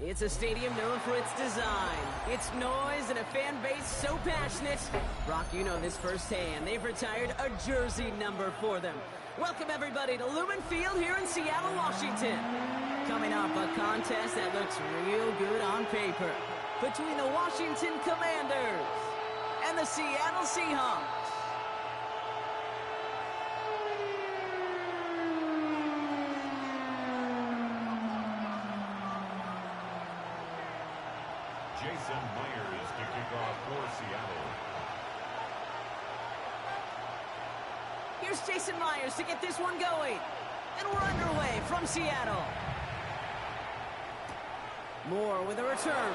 It's a stadium known for its design, its noise, and a fan base so passionate. Brock, you know this firsthand. They've retired a jersey number for them. Welcome, everybody, to Lumen Field here in Seattle, Washington. Coming up, a contest that looks real good on paper between the Washington Commanders and the Seattle Seahawks. Jason Myers to kick off for Seattle. Here's Jason Myers to get this one going. And we're underway from Seattle. Moore with a return.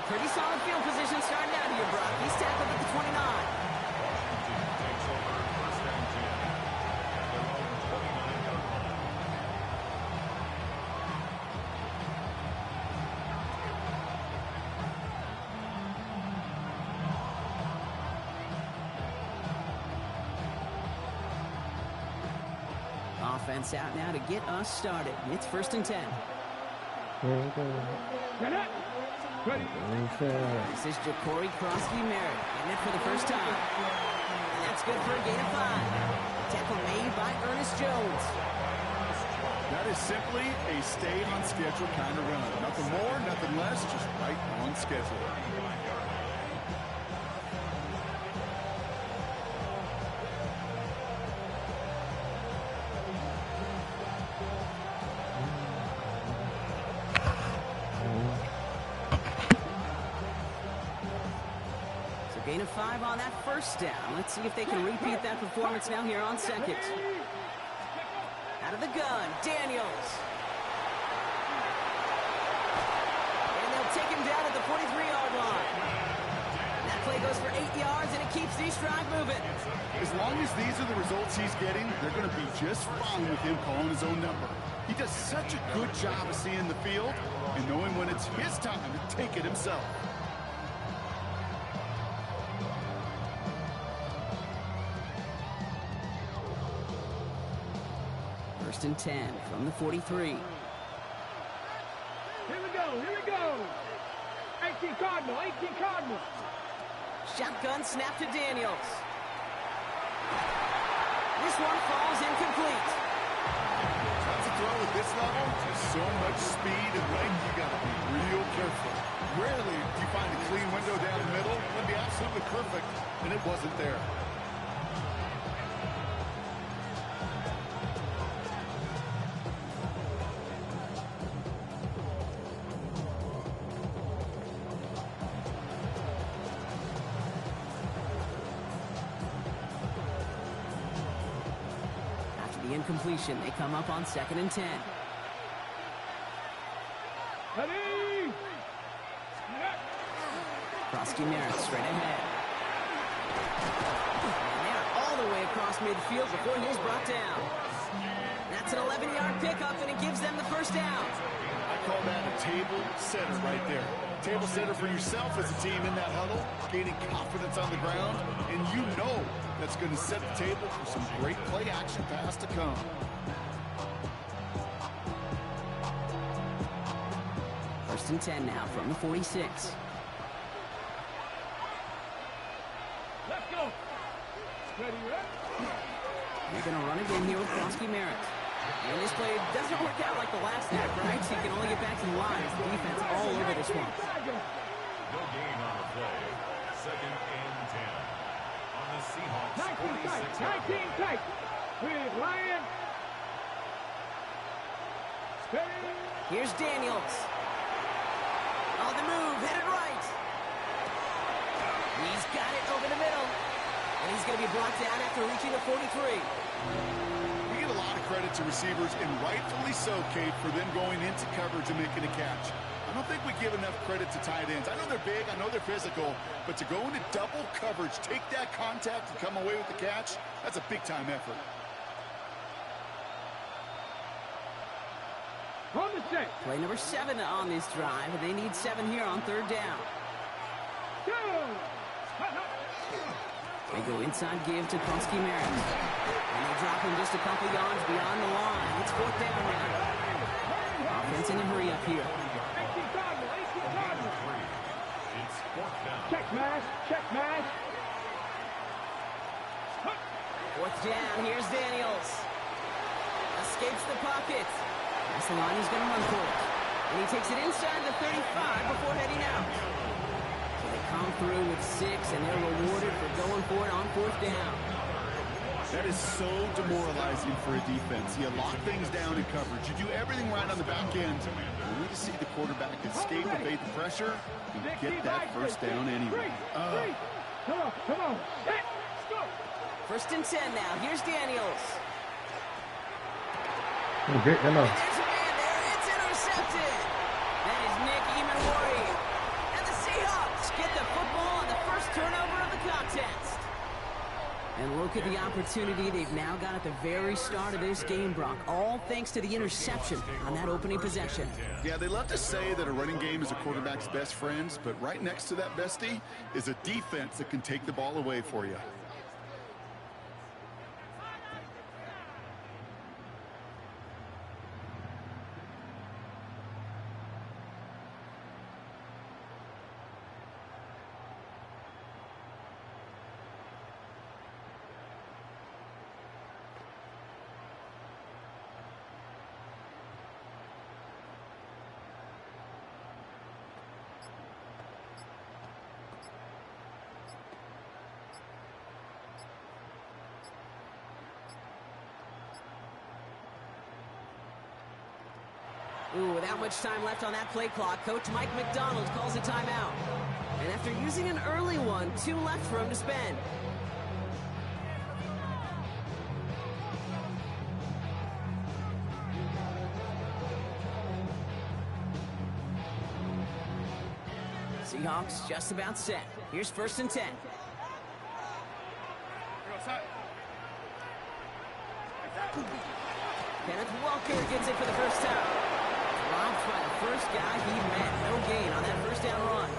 Pretty solid field position starting out here, Brock. He's tackled at the 29. Washington takes over first and 10 at their own 29-yard line. Offense out now to get us started. It's first and 10. This is Ja'Cory Krosky-Merritt getting it for the first time. And that's good for a gain of 5. Tackle made by Ernest Jones. That is simply a stay on schedule kind of run. Nothing more, nothing less, just right on schedule. Gain of 5 on that first down. Let's see if they can repeat that performance now here on second. Out of the gun, Daniels. And they'll take him down at the 43-yard line. That play goes for 8 yards, and it keeps these drive moving. As long as these are the results he's getting, they're going to be just fine with him calling his own number. He does such a good job of seeing the field and knowing when it's his time to take it himself. First and 10 from the 43. Here we go. 18 Cardinal. Shotgun snap to Daniels. This one falls incomplete. That's a throw at this level. There's so much speed and length, you got to be real careful. Rarely do you find a clean window down the middle. It'd be absolutely perfect, and it wasn't there. Incompletion. They come up on second and 10. Krosky-Merritt straight ahead. And they are all the way across midfield before he's brought down. That's an 11-yard pickup, and it gives them the first down. I call that a table setter right there. Table setter for yourself as a team in that huddle, gaining confidence on the ground, and you know that's going to set the table for some great play action pass to come. First and 10 now from the 46. Let's go. Ready, You're going to run again here with Krosky-Merritt. And this play doesn't work out like the last act, right? He can only get back to the line. The defense all over this one. No gain on the play. Second and 10 on the Seahawks. 19 tight. With Ryan. Steady. Here's Daniels. On the move, headed right. He's got it over the middle. And he's going to be brought down after reaching the 43. We give a lot of credit to receivers, and rightfully so, Kate, for them going into coverage and making a catch. I don't think we give enough credit to tight ends. I know they're big, I know they're physical, but to go into double coverage, take that contact, and come away with the catch, that's a big-time effort. On the set. Play number 7 on this drive, and they need 7 here on third down. They go inside give to Krosky-Merritt. And they drop him just a couple yards beyond the line. It's fourth down now. defense in a hurry up here. 18 Cardinal, 18 Cardinal. It's fourth down. Check mash, check mash. Fourth down, here's Daniels. Escapes the pocket. That's the line he's going to run for it. And he takes it inside the 35 before heading out. So they come through with 6, and they're rewarded for going for it on fourth down. That is so demoralizing for a defense. You lock things down in coverage. You do everything right on the back end. Only to see the quarterback escape, evade the pressure, and get that first down anyway. Come on. Set. Go. First and 10 now. Here's Daniels. Great, And there's a man there. It's intercepted. That is Nick Imawari. And the Seahawks get the football on the first turnover of the contest. And look at the opportunity they've now got at the very start of this game, Brock. All thanks to the interception on that opening possession. Yeah, they love to say that a running game is a quarterback's best friend, but right next to that bestie is a defense that can take the ball away for you. Ooh, without much time left on that play clock, Coach Mike McDonald calls a timeout. And after using an early one, 2 left for him to spend. Seahawks just about set. Here's first and 10. Kenneth Walker gets it for the first time. Dropped by the first guy he met. No gain on that first down run.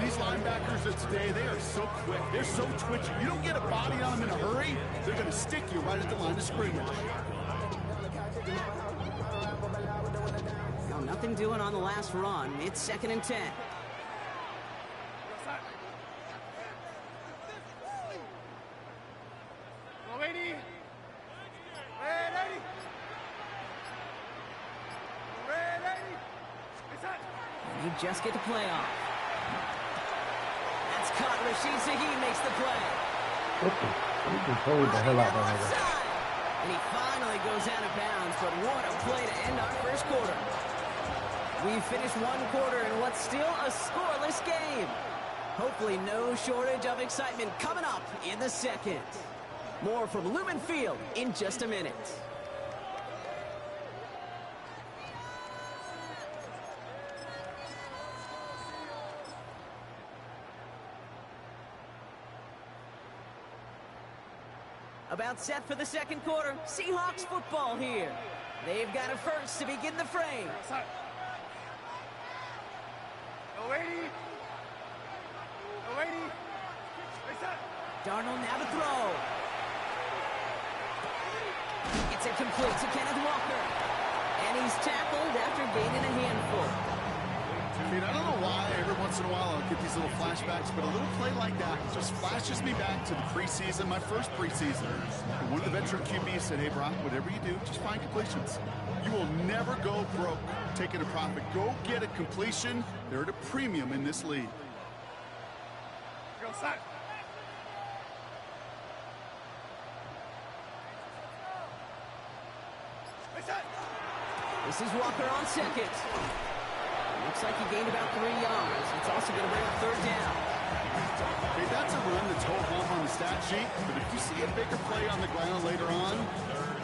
These linebackers of today, they are so quick. They're so twitchy. You don't get a body on them in a hurry, they're going to stick you right at the line of scrimmage. No, nothing doing on the last run. It's second and 10. You just get the play off. That's caught. Rashid Shaheed makes the play. You can hold the hell out of him. And he finally goes out of bounds, but what a play to end our first quarter. We finished one quarter in what's still a scoreless game. Hopefully no shortage of excitement coming up in the second. More from Lumen Field in just a minute. About set for the second quarter. Seahawks football here. They've got a first to begin the frame. Darnold now to throw. It's incomplete to Kenneth Walker. And he's tackled after gaining a handful. I mean, I don't know why every once in a while I'll get these little flashbacks, but a little play like that just flashes me back to the preseason, my first preseason. And one of the veteran QBs said, hey, Brock, whatever you do, just find completions. You will never go broke taking a profit. Go get a completion. They're at a premium in this league. Go side. This is Walker on second. Looks like he gained about 3 yards. It's also going to bring up third down. Hey, that's a run that's ho hum on the stat sheet, but if you see a bigger play on the ground later on,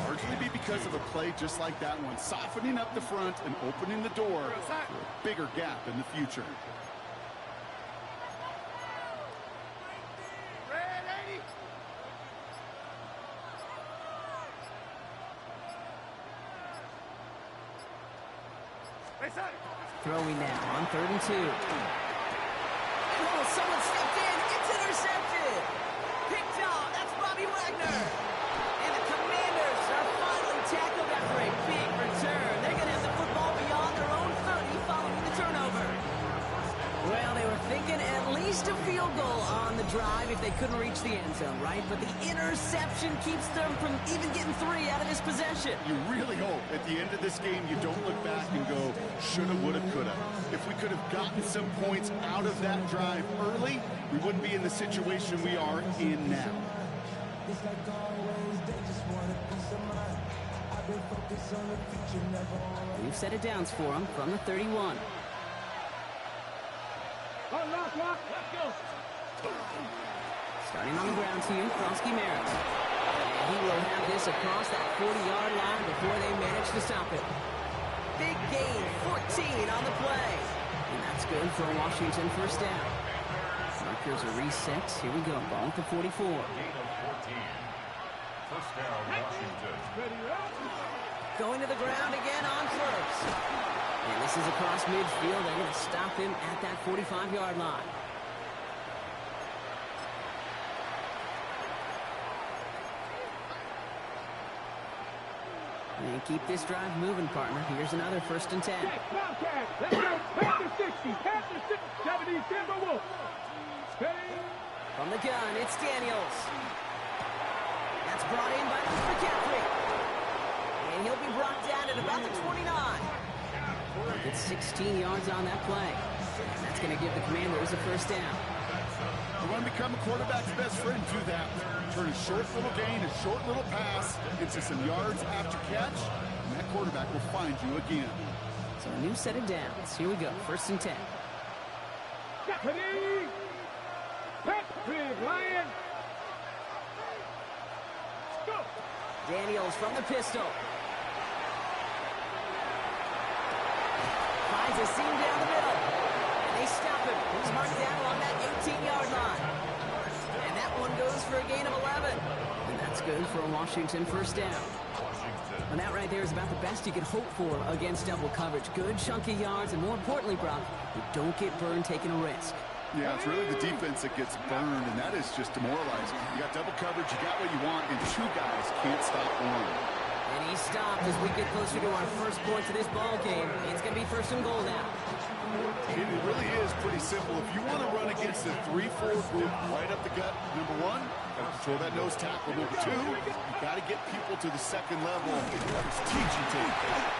largely be because of a play just like that one, softening up the front and opening the door for a bigger gap in the future. Throwing now on 3rd and 2. Oh, someone stepped in. It's intercepted. Picked off. That's Bobby Wagner. And the Commanders are finally tackled after a big return. They're going to have the football least a field goal on the drive if they couldn't reach the end zone, right? But the interception keeps them from even getting 3 out of this possession. You really hope at the end of this game you don't look back and go, shoulda, woulda, coulda. If we could have gotten some points out of that drive early, we wouldn't be in the situation we are in now. We've set it down for him from the 31. Lock, let's go. Starting on the ground team, Kronsky Merritt. And he will have this across that 40-yard line before they manage to stop it. Big gain, 14 on the play. And that's good for a Washington first down. Markers are reset. Here we go. Ball at the 44. Gain of 14. First down, Washington. Going to the ground again on first. And this is across midfield. They're going to stop him at that 45-yard line. And keep this drive moving, partner. Here's another 1st and 10. Bobcat, let's go. Past the 60, past the 70, Denver Wolf. Steady. From the gun, it's Daniels. That's brought in by McCaffrey. And he'll be brought down at about the 29. It's 16 yards on that play. And that's going to give the Commanders a first down. You want to become a quarterback's best friend, do that. Turn a short little gain, a short little pass into some yards after catch, and that quarterback will find you again. So a new set of downs. Here we go, 1st and 10. Deputy. Patrick Lion. Go. Daniels from the pistol. Finds a seam down the middle. And they stop him. He's marked down along that 18-yard line. And that one goes for a gain of 11. And that's good for a Washington first down. And that right there is about the best you could hope for against double coverage. Good chunky yards, and more importantly, Brock, you don't get burned taking a risk. Yeah, it's really the defense that gets burned, and that is just demoralizing. You got double coverage, you got what you want, and 2 guys can't stop one. And he stopped as we get closer to our first point to this ball game. It's going to be 1st and goal now. It really is pretty simple. If you want to run against the 3-4 group right up the gut, number 1, got to control that nose tackle. Number 2, you got to get people to the second level. It's teaching tape.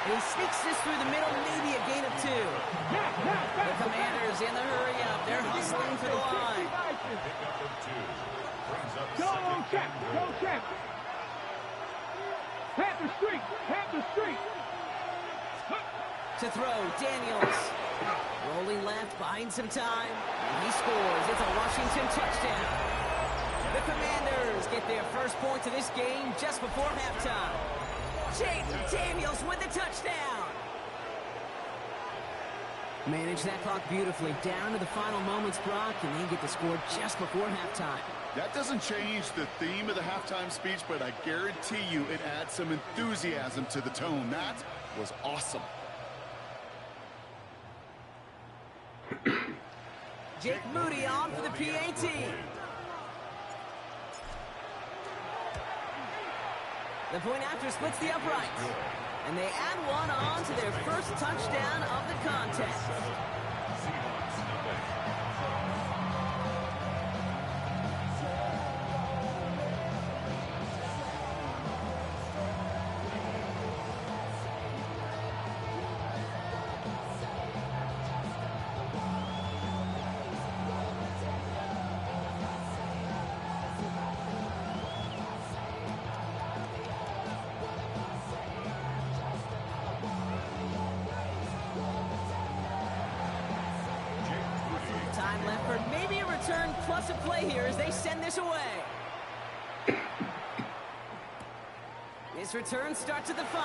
He sneaks this through the middle, maybe a gain of 2. The Commanders in the hurry up. They're hustling for the line. Pickup of 2. Brings up Go second check, and go goal. check. Panther Street. To throw, Daniels. Rolling left, buying some time. And he scores. It's a Washington touchdown. The Commanders get their first point of this game just before halftime. Jaden Daniels with the touchdown. Manage that clock beautifully. Down to the final moments, Brock, and they get the score just before halftime. That doesn't change the theme of the halftime speech, but I guarantee you it adds some enthusiasm to the tone. That was awesome. Jake Moody on for the PAT. The point after splits the upright. And they add one on to their first touchdown of the contest. Seahawks nothing. Time left for maybe a return plus a play here as they send this away. This return starts at the 5.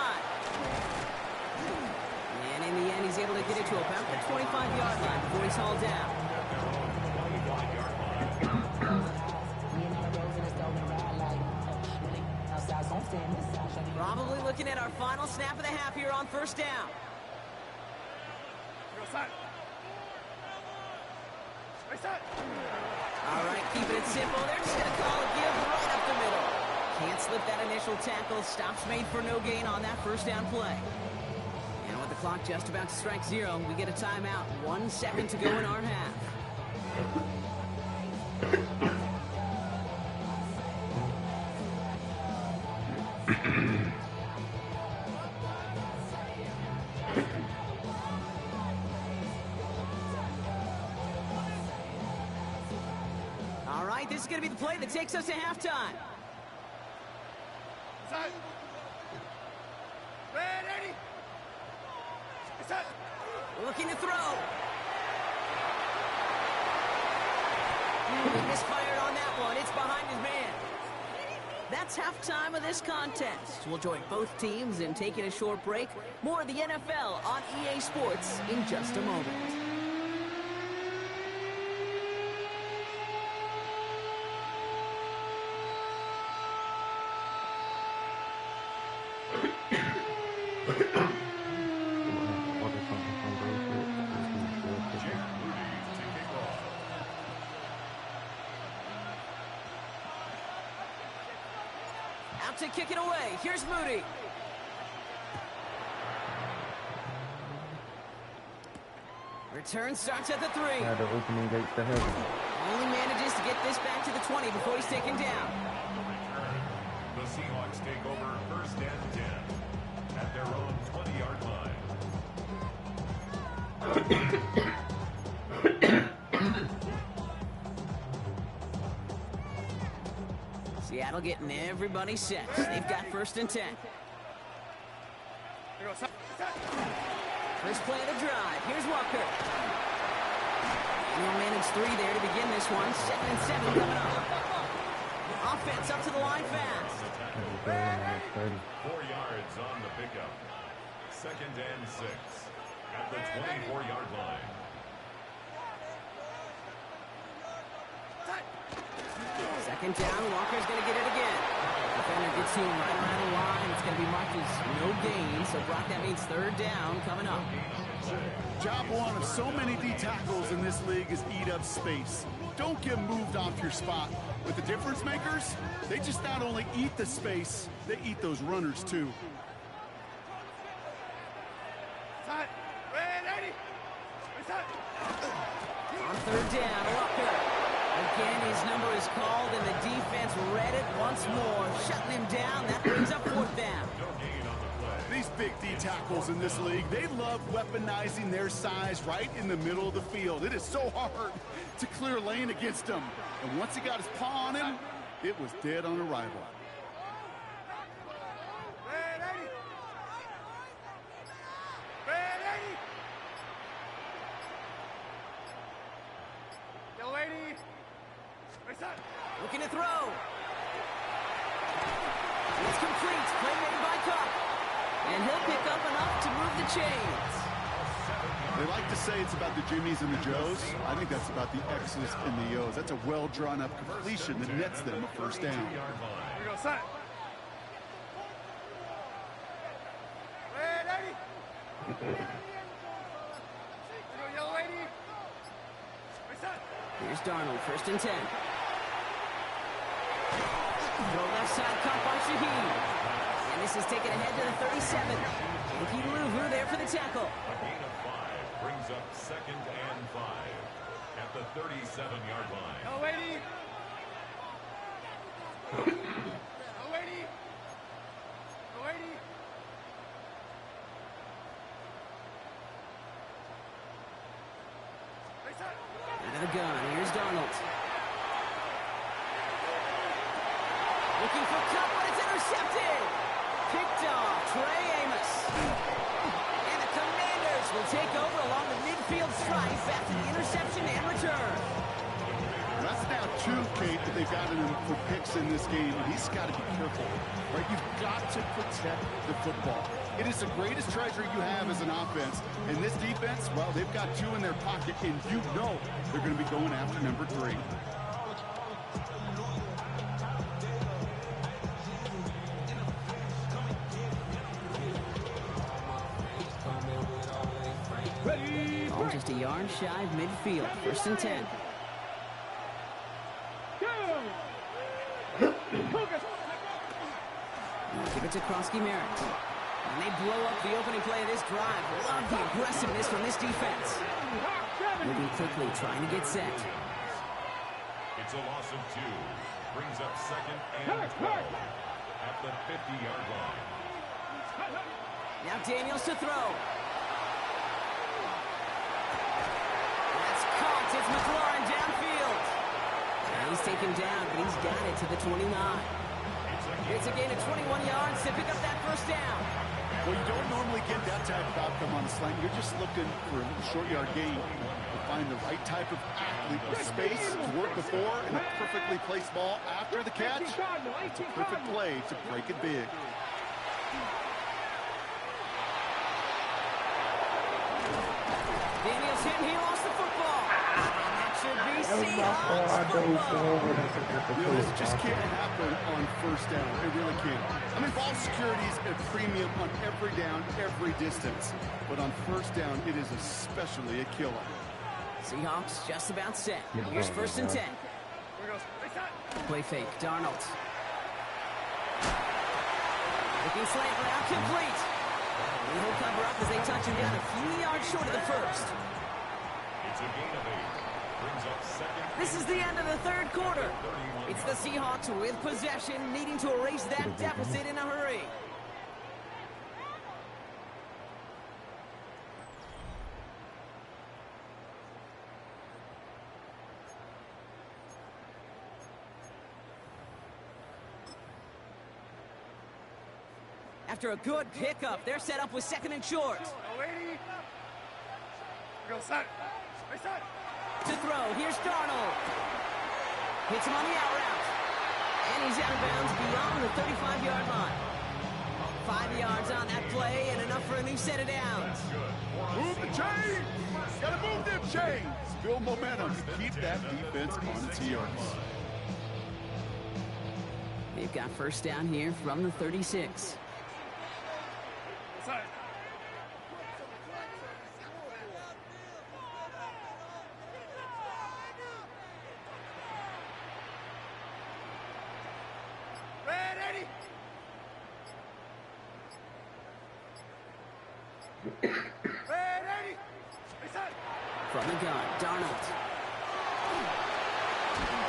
And in the end, he's able to get it to about the 25-yard line before he's hauled down. Probably looking at our final snap of the half here on first down. Go side. Right side. All right, keeping it simple. They're just going to call a give right up the middle. Can't slip that initial tackle. Stops made for no gain on that first down play. And with the clock just about to strike 0, we get a timeout. 1 second to go in our half. All right, this is going to be the play that takes us to halftime. Side. Ready. Side. Looking to throw. He misfired on that one. It's behind his man. That's halftime of this contest. We'll join both teams in taking a short break. More of the NFL on EA Sports in just a moment. Out to kick it away. Here's Moody. Return starts at the 3. Yeah, the opening gates to heaven. Only manages to get this back to the 20 before he's taken down. The Seahawks take over first and 10 at their own 20-yard line. Seattle getting everybody set. They've got first and 10. Here goes. Side. First play of the drive. Here's Walker. And he'll manage 3 there to begin this one. 2nd and 7 coming up. Offense up to the line fast. 4 yards on the pickup. 2nd and 6 at the 24-yard line. Second down. Walker's going to get it again. Defender gets him right around the line. It's going to be marked as no gain. So, Brock, that means 3rd down coming up. Job one of so many D tackles in this league is eat up space. Don't get moved off your spot. With the difference makers, they just not only eat the space, they eat those runners too. Side. Ready. Side. On 3rd down, Walker. Again, his number is called, and the defense read it once more, shutting him down. That brings up 4th down. These big D tackles in this league, they love weaponizing their size right in the middle of the field. It is so hard to clear lane against them. And once he got his paw on him, it was dead on arrival. Ready. Yellow lady. Side. Looking to throw. It's complete. Play made by Cup. And he'll pick up enough to move the chains. They like to say it's about the Jimmies and the Joes. I think that's about the X's and the O's. That's a well-drawn-up completion that nets them a first down. Here we go. Side. Ready. Here we go, yellow lady. Side. Here's Darnold, 1st and 10. Throw left side, caught by Shaheed. And this is taken ahead to the 37. Nicky Luvu there for the tackle. A gain of 5 brings up 2nd and 5 at the 37-yard line. Yellow lady. Yellow lady. Yellow lady. Side. Out of the gun, here's Darnold. Looking for Cup, but it's intercepted. Picked off, Trey Amos. And the Commanders will take over along the midfield stripe after the interception and return. That's now 2, Kate, that they've gotten him for picks in this game, and he's got to be careful. Right? You've got to protect the football. It is the greatest treasure you have as an offense. And this defense, well, they've got 2 in their pocket, and you know they're going to be going after number 3. Oh, just a yard shy of midfield. 1st and 10. Give it to Krosky Merritt. And they blow up the opening play of this drive. Love the aggressiveness from this defense. Moving quickly, trying to get set. It It's a loss of 2. Brings up second and 12 at the 50-yard line. Now Daniels to throw. That's caught. It's McLaurin downfield. And he's taken down, but he's got it to the 29. It's a gain of 21 yards to pick up that first down. Well, you don't normally get that type of outcome on a slant. You're just looking for a short yard gain to find the right type of athlete with space to work before and a perfectly placed ball after the catch. It's a perfect play to break it big. Daniels hit and he lost the football. And that should be Seahawks football. This just can't happen on first down. It really can't. I mean, ball security is a premium on every down, every distance. But on first down, it is especially a killer. Seahawks just about set. Here's first and 10. Play fake. Darnold. Looking slant route complete. He'll cover up as they touch him down a few yards short of the first. It's a gain of 8. Brings up second. This is the end of the third quarter. It's the Seahawks with possession, needing to erase that deficit in a hurry. After a good pickup, they're set up with second and short. To throw, here's Darnold. Hits him on the out route. And he's out of bounds beyond the 35-yard line. 5 yards on that play and enough for a new set of downs. Move the chains! Gotta move them chains! Build momentum to keep that defense on its heels. They've got first down here from the 36. From the gun, Darnold.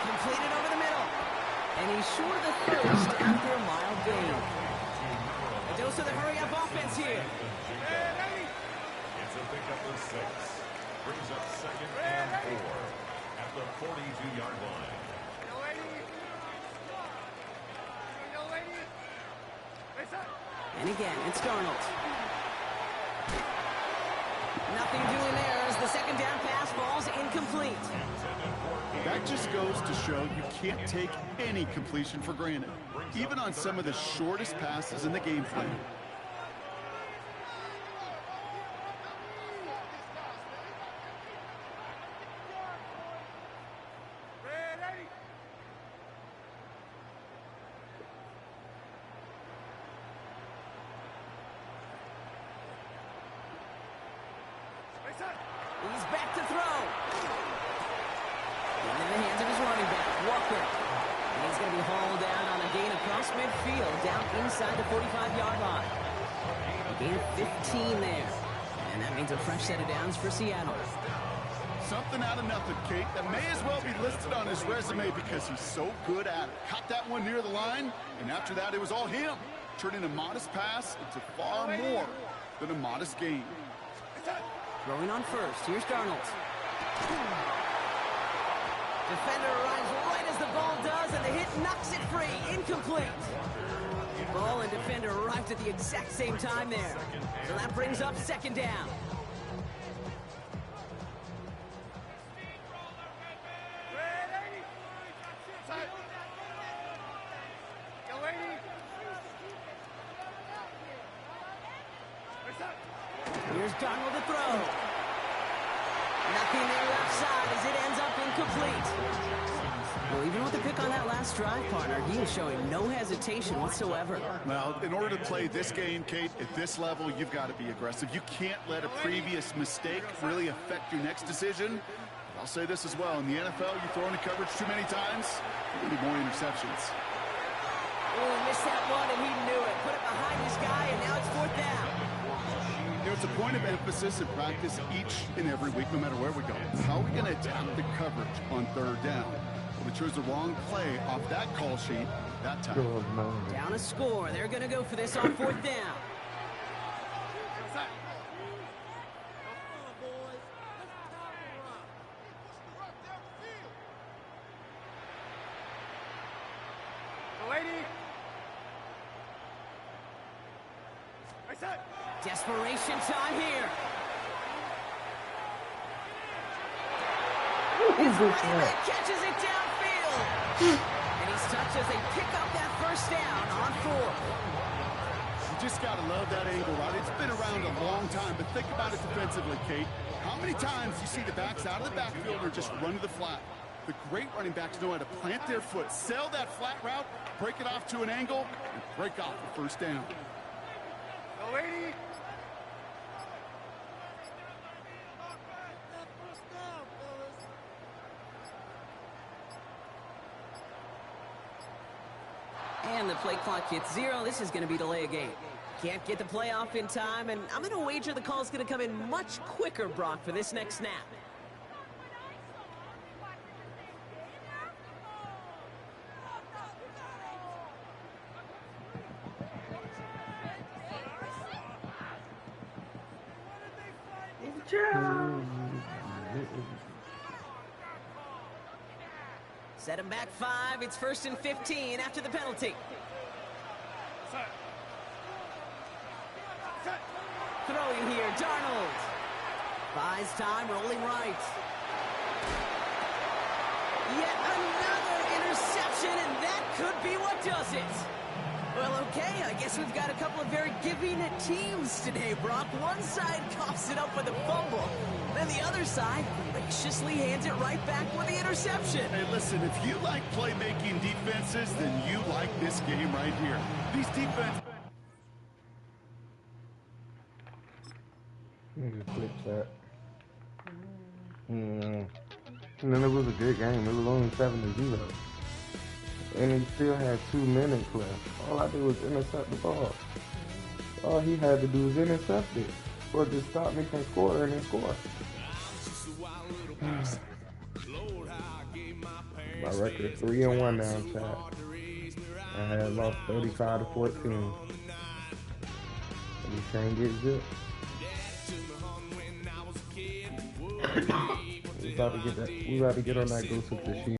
Completed over the middle. And he's short of the first after a mild gain. A dose of the hurry-up offense here. It's a pickup of 6. Brings up second and 4 at the 42-yard line. And again, it's Darnold. Nothing doing there as the second down pass falls incomplete. That just goes to show you can't take any completion for granted, even on some of the shortest passes in the game plan. He's back to throw. And in the hands of his running back, Walker. And he's going to be hauled down on a gain across midfield, down inside the 45-yard line. A gain of 15 there. And that means a fresh set of downs for Seattle. Something out of nothing, Kate. That may as well be listed on his resume because he's so good at it. Caught that one near the line, and after that, it was all him. Turning a modest pass into far more than a modest gain. Throwing on first. Here's Darnold. Defender arrives right as the ball does, and the hit knocks it free. Incomplete. Ball and defender arrived at the exact same time there. So that brings up second down. Here's Darnold to throw. Nothing there left side as it ends up incomplete. Well, even with the pick on that last drive, partner, he is showing no hesitation whatsoever. Well, in order to play this game, Kate, at this level, you've got to be aggressive. You can't let a previous mistake really affect your next decision. I'll say this as well. In the NFL, you throw into coverage too many times, there'll be more interceptions. Oh, he missed that one, and he knew it. Put it behind his guy, and now it's fourth down. You know, it's a point of emphasis in practice each and every week, no matter where we go. How are we going to attack the coverage on third down? Well, they chose the wrong play off that call sheet that time. Good man. Down a score. They're going to go for this on 4th down. Desperation time here. Catches it downfield. And he's touched as they pick up that first down on 4. You just got to love that angle, right? It's been around a long time, but think about it defensively, Kate. How many times you see the backs out of the backfield or just run to the flat? The great running backs know how to plant their foot, sell that flat route, break it off to an angle, and break off the first down. Go, lady. And the play clock hits 0. This is going to be delay a game. Can't get the play off in time, and I'm going to wager the call's going to come in much quicker, Brock, for this next snap. Set him back 5. It's 1st and 15 after the penalty. Throwing here, Darnold. Buys time, rolling right. Yet another interception, and that could be what does it. Well, okay, I guess we've got a couple of very giving teams today, Brock. One side coughs it up with a fumble, then the other side graciously hands it right back with the interception. Hey, listen, if you like playmaking defenses, then you like this game right here. These defenses... Flip that. And then it was a good game. It was only 7-0. And he still had 2 minutes left. All I did was intercept the ball. All he had to do was intercept it. Or just stop me from scoring and score. My record is 3-1 now, chat. I had lost 35-14. And you can't get zip. We about to get on that go to the sheet.